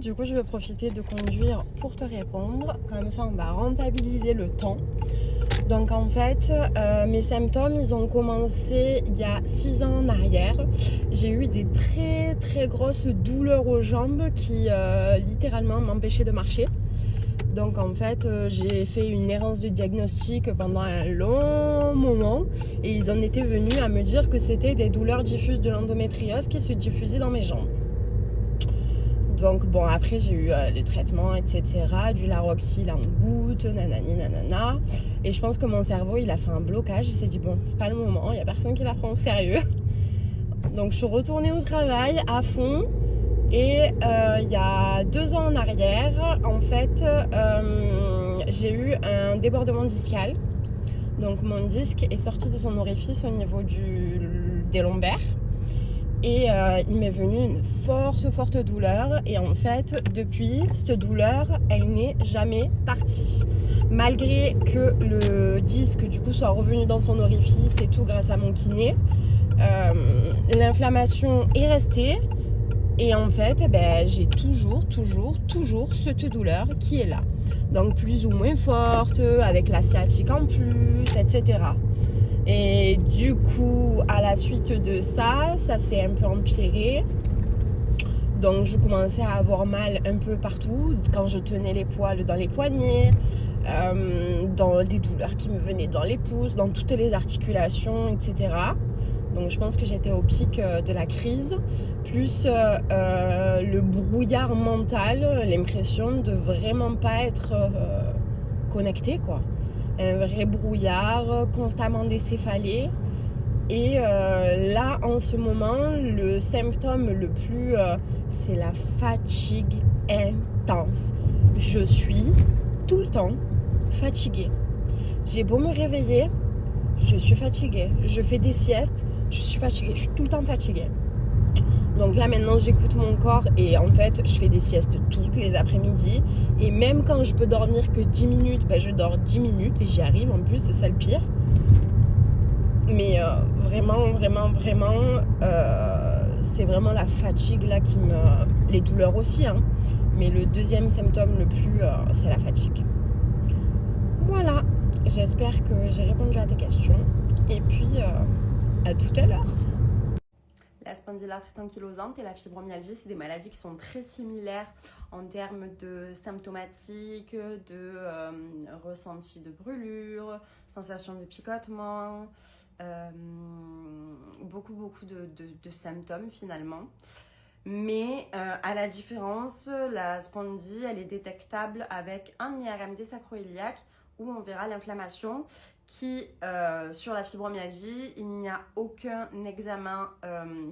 du coup je vais profiter de conduire pour te répondre, comme ça on va rentabiliser le temps. Donc en fait, mes symptômes, ils ont commencé il y a 6 ans en arrière. J'ai eu des très très grosses douleurs aux jambes qui littéralement m'empêchaient de marcher. Donc en fait, j'ai fait une errance de diagnostic pendant un long moment et ils en étaient venus à me dire que c'était des douleurs diffuses de l'endométriose qui se diffusaient dans mes jambes. Donc bon, après j'ai eu les traitements, etc. Du Laroxyl en gouttes, nanani nanana. Et je pense que mon cerveau, il a fait un blocage. Il s'est dit, bon, c'est pas le moment, il n'y a personne qui la prend au sérieux. Donc je suis retournée au travail à fond. Et il y a 2 ans en arrière, en fait, j'ai eu un débordement discal. Donc mon disque est sorti de son orifice au niveau des lombaires. Et il m'est venu une forte douleur. Et en fait, depuis, cette douleur, elle n'est jamais partie. Malgré que le disque, du coup, soit revenu dans son orifice et tout grâce à mon kiné, l'inflammation est restée. Et en fait, j'ai toujours cette douleur qui est là. Donc plus ou moins forte, avec la sciatique en plus, etc. Et du coup, à la suite de ça, ça s'est un peu empiré. Donc je commençais à avoir mal un peu partout, quand je tenais les poils dans les poignets, dans des douleurs qui me venaient dans les pouces, dans toutes les articulations, etc. Donc je pense que j'étais au pic de la crise, plus le brouillard mental, l'impression de vraiment pas être connectée, quoi. Un vrai brouillard, constamment des céphalées. Et là, en ce moment, le symptôme le plus, c'est la fatigue intense. Je suis tout le temps fatiguée. J'ai beau me réveiller, je suis fatiguée. Je fais des siestes, je suis fatiguée. Je suis tout le temps fatiguée. Donc là, maintenant, j'écoute mon corps et en fait, je fais des siestes toutes les après-midi. Et même quand je peux dormir que 10 minutes, je dors 10 minutes et j'y arrive en plus, c'est ça le pire. Mais vraiment, c'est vraiment la fatigue là qui me... Les douleurs aussi, hein. Mais le deuxième symptôme le plus, c'est la fatigue. Voilà, j'espère que j'ai répondu à tes questions. Et puis, à tout à l'heure. La spondylarthrite ankylosante et la fibromyalgie, c'est des maladies qui sont très similaires en termes de symptomatique, de ressenti de brûlure, sensation de picotement, beaucoup de symptômes finalement. Mais à la différence, la spondie, elle est détectable avec un IRM des sacro-iliaques où on verra l'inflammation qui, sur la fibromyalgie, il n'y a aucun examen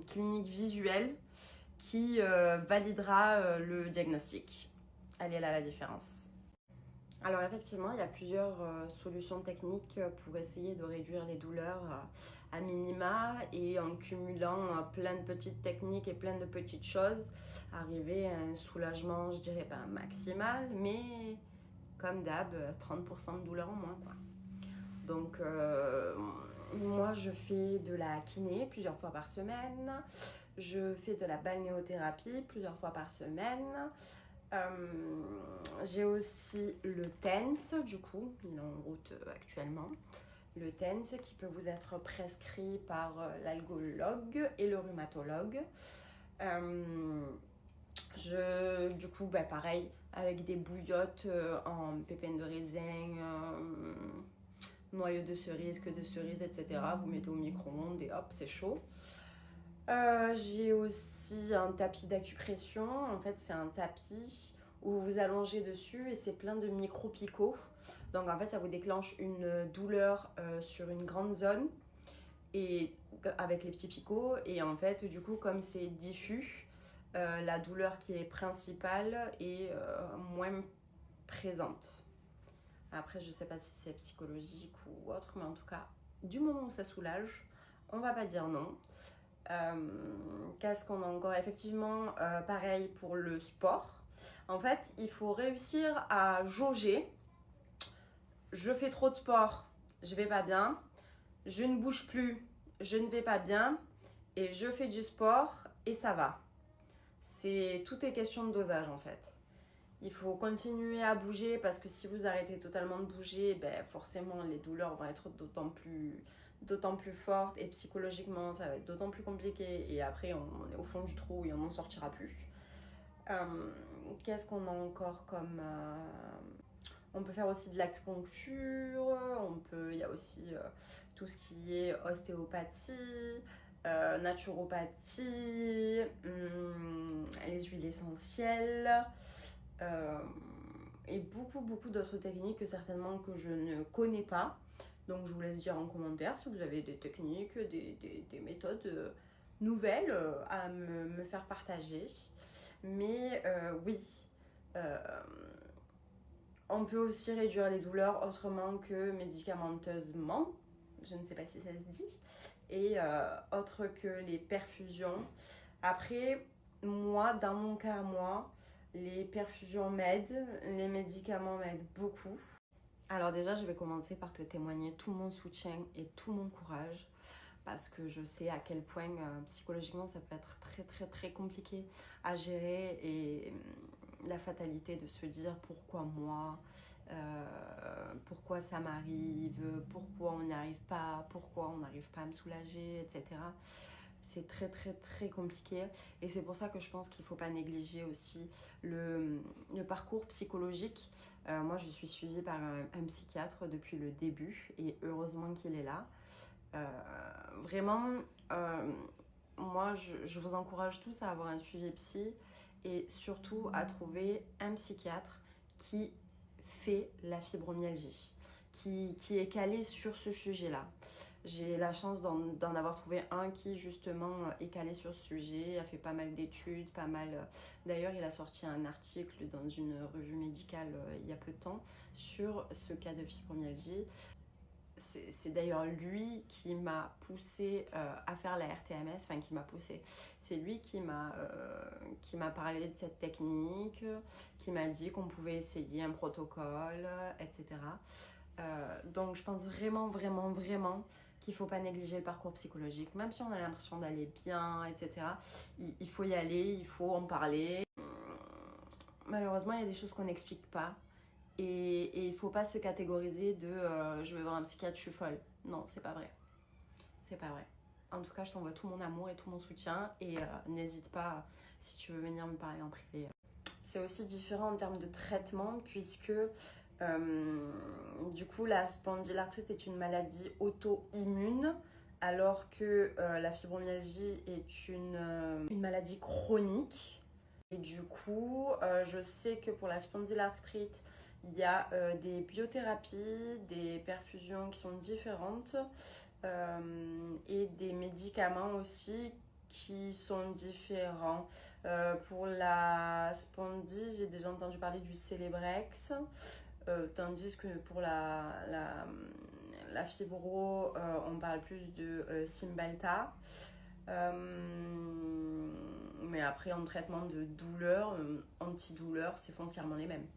clinique visuel qui validera le diagnostic. Elle est là la différence. Alors effectivement, il y a plusieurs solutions techniques pour essayer de réduire les douleurs à minima et en cumulant plein de petites techniques et plein de petites choses, arriver à un soulagement, je dirais pas maximal, mais comme d'hab, 30% de douleur en moins, quoi. Donc moi je fais de la kiné plusieurs fois par semaine, je fais de la balnéothérapie plusieurs fois par semaine. J'ai aussi le TENS, du coup, il est en route actuellement. Le TENS qui peut vous être prescrit par l'algologue et le rhumatologue. Du coup, pareil, avec des bouillottes en pépins de raisin, noyaux de cerise, queue de cerise, etc. Vous mettez au micro-ondes et hop, c'est chaud. J'ai aussi un tapis d'acupression. En fait, c'est un tapis où vous vous allongez dessus et c'est plein de micro-picots. Donc, en fait, ça vous déclenche une douleur sur une grande zone et avec les petits picots. Et en fait, du coup, comme c'est diffus, la douleur qui est principale est moins présente. Après, je sais pas si c'est psychologique ou autre, mais en tout cas, du moment où ça soulage, on va pas dire non. Qu'est-ce qu'on a encore? Effectivement, pareil pour le sport. En fait, il faut réussir à jauger. Je fais trop de sport, je vais pas bien. Je ne bouge plus, je ne vais pas bien. Et je fais du sport et ça va. Tout est question de dosage en fait. Il faut continuer à bouger parce que si vous arrêtez totalement de bouger, ben forcément les douleurs vont être d'autant plus fortes et psychologiquement ça va être d'autant plus compliqué et après on est au fond du trou et on n'en sortira plus. Qu'est-ce qu'on a encore comme... On peut faire aussi de l'acupuncture, il y a aussi tout ce qui est ostéopathie, naturopathie, les huiles essentielles et beaucoup d'autres techniques que certainement que je ne connais pas. Donc je vous laisse dire en commentaire si vous avez des techniques, des méthodes nouvelles à me faire partager. Mais oui, on peut aussi réduire les douleurs autrement que médicamenteusement, je ne sais pas si ça se dit, et autre que les perfusions. Après, moi, dans mon cas, les perfusions m'aident, les médicaments m'aident beaucoup. Alors déjà, je vais commencer par te témoigner tout mon soutien et tout mon courage parce que je sais à quel point psychologiquement ça peut être très compliqué à gérer et la fatalité de se dire pourquoi moi, pourquoi ça m'arrive, pourquoi on n'y arrive pas, pourquoi on n'arrive pas à me soulager, etc. C'est très compliqué et c'est pour ça que je pense qu'il ne faut pas négliger aussi le parcours psychologique. Moi je suis suivie par un psychiatre depuis le début et heureusement qu'il est là. Vraiment, moi je vous encourage tous à avoir un suivi psy et surtout à trouver un psychiatre qui fait la fibromyalgie, qui est calé sur ce sujet-là. J'ai la chance d'en avoir trouvé un qui justement est calé sur ce sujet, a fait pas mal d'études, D'ailleurs, il a sorti un article dans une revue médicale il y a peu de temps sur ce cas de fibromyalgie. C'est d'ailleurs lui qui m'a poussé à faire la RTMS, enfin qui m'a poussé. C'est lui qui m'a parlé de cette technique, qui m'a dit qu'on pouvait essayer un protocole, etc. Donc je pense vraiment qu'il ne faut pas négliger le parcours psychologique, même si on a l'impression d'aller bien, etc. Il faut y aller, il faut en parler. Malheureusement, il y a des choses qu'on n'explique pas. Et il ne faut pas se catégoriser de je vais voir un psychiatre, je suis folle. Non, c'est pas vrai. C'est pas vrai. En tout cas, je t'envoie tout mon amour et tout mon soutien. Et n'hésite pas si tu veux venir me parler en privé. C'est aussi différent en termes de traitement puisque du coup la spondylarthrite est une maladie auto-immune alors que la fibromyalgie est une maladie chronique. Et du coup, je sais que pour la spondylarthrite, il y a des biothérapies, des perfusions qui sont différentes et des médicaments aussi qui sont différents. Pour la spondy, j'ai déjà entendu parler du Celebrex, tandis que pour la fibro, on parle plus de Cymbalta. Mais après en traitement de douleur, antidouleur, c'est foncièrement les mêmes.